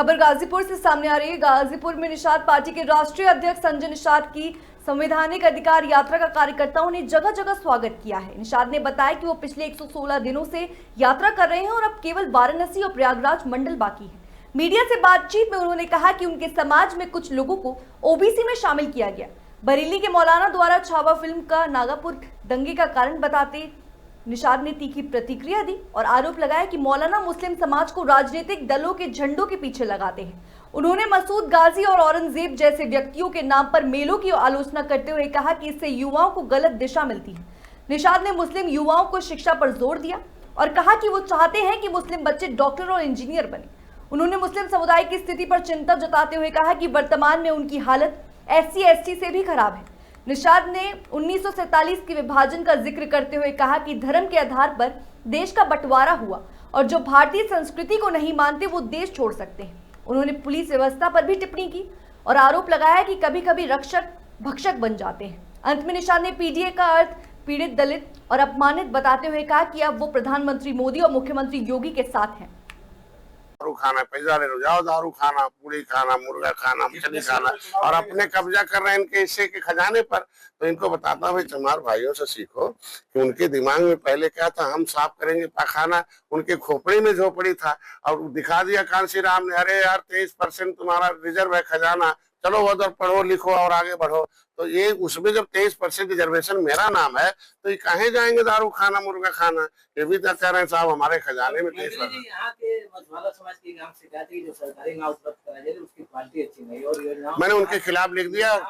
खबर गाजीपुर से सामने आ रही है। गाजीपुर में निषाद पार्टी के राष्ट्रीय अध्यक्ष संजय निषाद की संवैधानिक अधिकार यात्रा का कार्यकर्ताओं ने जगह जगह स्वागत किया है। निषाद ने बताया कि वो पिछले 116 दिनों से यात्रा कर रहे हैं और अब केवल वाराणसी और प्रयागराज मंडल बाकी है। मीडिया से बातचीत में उन्होंने कहा कि उनके समाज में कुछ लोगों को ओबीसी में शामिल किया गया। बरेली के मौलाना द्वारा छावा फिल्म का नागापुर दंगे का कारण बताते निषाद ने तीखी प्रतिक्रिया दी और आरोप लगाया कि मौलाना मुस्लिम समाज को राजनीतिक दलों के झंडों के पीछे लगाते हैं। उन्होंने मसूद गाजी और औरंगजेब जैसे व्यक्तियों के नाम पर मेलों की आलोचना करते हुए कहा कि इससे युवाओं को गलत दिशा मिलती है। निषाद ने मुस्लिम युवाओं को शिक्षा पर जोर दिया और कहा कि वो चाहते हैं कि मुस्लिम बच्चे डॉक्टर और इंजीनियर बने। उन्होंने मुस्लिम समुदाय की स्थिति पर चिंता जताते हुए कहा कि वर्तमान में उनकी हालत SC/ST से भी खराब है। निषाद ने 1947 के विभाजन का जिक्र करते हुए कहा कि धर्म के आधार पर देश का बंटवारा हुआ और जो भारतीय संस्कृति को नहीं मानते वो देश छोड़ सकते हैं। उन्होंने पुलिस व्यवस्था पर भी टिप्पणी की और आरोप लगाया कि कभी कभी रक्षक भक्षक बन जाते हैं। अंत में निषाद ने PDA का अर्थ पीड़ित, दलित और अपमानित बताते हुए कहा कि अब वो प्रधानमंत्री मोदी और मुख्यमंत्री योगी के साथ हैं। दारू खाना, पैसा ले लो, जाओ दारू खाना, पूरी खाना, मुर्गा खाना, मछली खाना और अपने कब्जा कर रहे हैं इनके हिस्से के खजाने पर। तो इनको बताता हूँ चमार भाइयों से सीखो कि उनके दिमाग में पहले क्या था, हम साफ करेंगे पाखाना। उनके खोपड़ी में झोपड़ी था और दिखा दिया कांसी राम ने, अरे यार 23% तुम्हारा रिजर्व है खजाना, चलो उधर पढ़ो लिखो और आगे बढ़ो। तो ये उसमें जब 23% रिजर्वेशन मेरा नाम है तो ये कहे जाएंगे दारू खाना, मुर्गा खाना। ये भी तो कह रहे हैं साहब हमारे खजाने में 23%। यहाँ के मछुआरा समाज की गांव शिकायत है जो सरकारी नाव उपलब्ध कराई जा रही है उसकी क्वालिटी अच्छी नहीं और योजना मैंने उनके खिलाफ लिख दिया और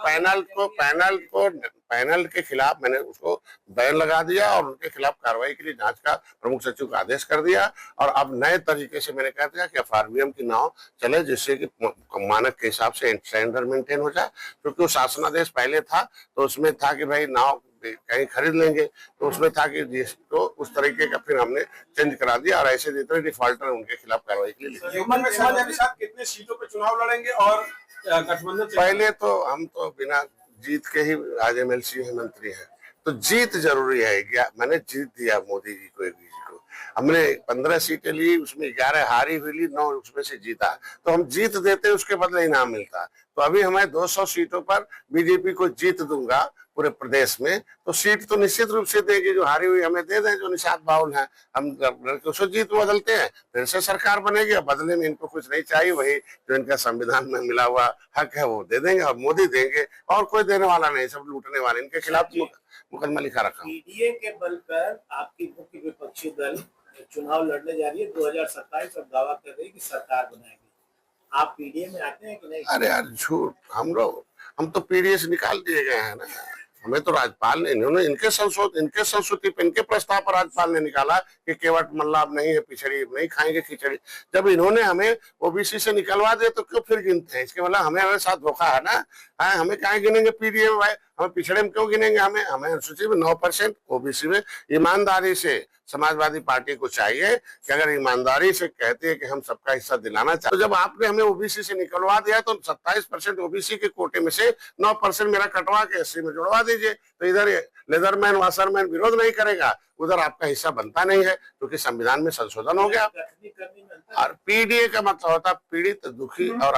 पैनल के खिलाफ मैंने उसको बैन लगा दिया और उनके खिलाफ कार्रवाई के लिए जांच का प्रमुख सचिव का आदेश कर दिया। और अब नए तरीके से मैंने कह दिया कि FRBM की नाव चले जिससे कि मानक के हिसाब से स्टैंडर्ड मेंटेन हो जाए। क्योंकि वो शासनादेश पहले था तो उसमें था कि भाई नाव कहीं खरीद लेंगे, तो उसमें था कि जिसको उस तरीके का फिर हमने चेंज करा दिया और ऐसे जितने डिफॉल्टर उनके खिलाफ कार्रवाई के लिए कितने सीटों पर चुनाव लड़ेंगे और गठबंधन? पहले तो हम तो बिना जीत के ही आज MLC मंत्री है, तो जीत जरूरी है। मैंने जीत दिया मोदी जी को, हमने 15 सीटें ली, उसमें 11 हारी हुई ली, 9 उसमें से जीता। तो हम जीत देते उसके बदले इनाम मिलता। तो अभी हमें 200 सीटों पर BJP को जीत दूंगा पूरे प्रदेश में, तो सीट तो निश्चित रूप से देगी। जो हारी हुई हमें दे दें, जो निषाद बाउल है हम उसको जीत बदलते हैं, फिर से सरकार बनेगी। बदले में इनको कुछ नहीं चाहिए, वही जो इनका संविधान में मिला हुआ हक है वो दे देंगे और मोदी देंगे और कोई देने वाला नहीं, सब लूटने वाले। इनके खिलाफ मुकदमा लिखा रखा। PDA के बल पर आपकी मुख्य विपक्षी दल चुनाव लड़ने जा रही है 2027 और दावा कर रही है कि सरकार बनाएगी। आप PDA में आते हैं कि नहीं? अरे यार झूठ, हम तो PDA से निकाल दिए गए हैं ना। हमें तो राज्यपाल ने, इन्होंने इनके संस्कृति पे, इनके प्रस्ताव पर राज्यपाल ने निकाला कि केवट मल्लाब नहीं है, पिछड़ी नहीं खाएंगे खिचड़ी। जब इन्होंने हमें OBC से निकलवा दिया तो क्यों फिर गिनते हैं? इसके मतलब हमें साथ धोखा है ना। हमें कहाँ गिनेंगे PDA में भाई? हमें पिछड़े में क्यों गिनेंगे? हमें अनुसूची में 9%, OBC में। ईमानदारी से समाजवादी पार्टी को चाहिए कि अगर ईमानदारी से कहते हैं कि हम सबका हिस्सा दिलाना चाहते, तो जब आपने हमें OBC से निकलवा दिया तो 27% OBC के कोटे में से 9% मेरा कटवा के SC में जुड़वा दीजिए। तो इधर लेदरमैन वाशरमैन विरोध नहीं करेगा, उधर आपका हिस्सा बनता नहीं है क्योंकि संविधान में संशोधन हो गया। और PDA का मतलब होता पीड़ित, दुखी और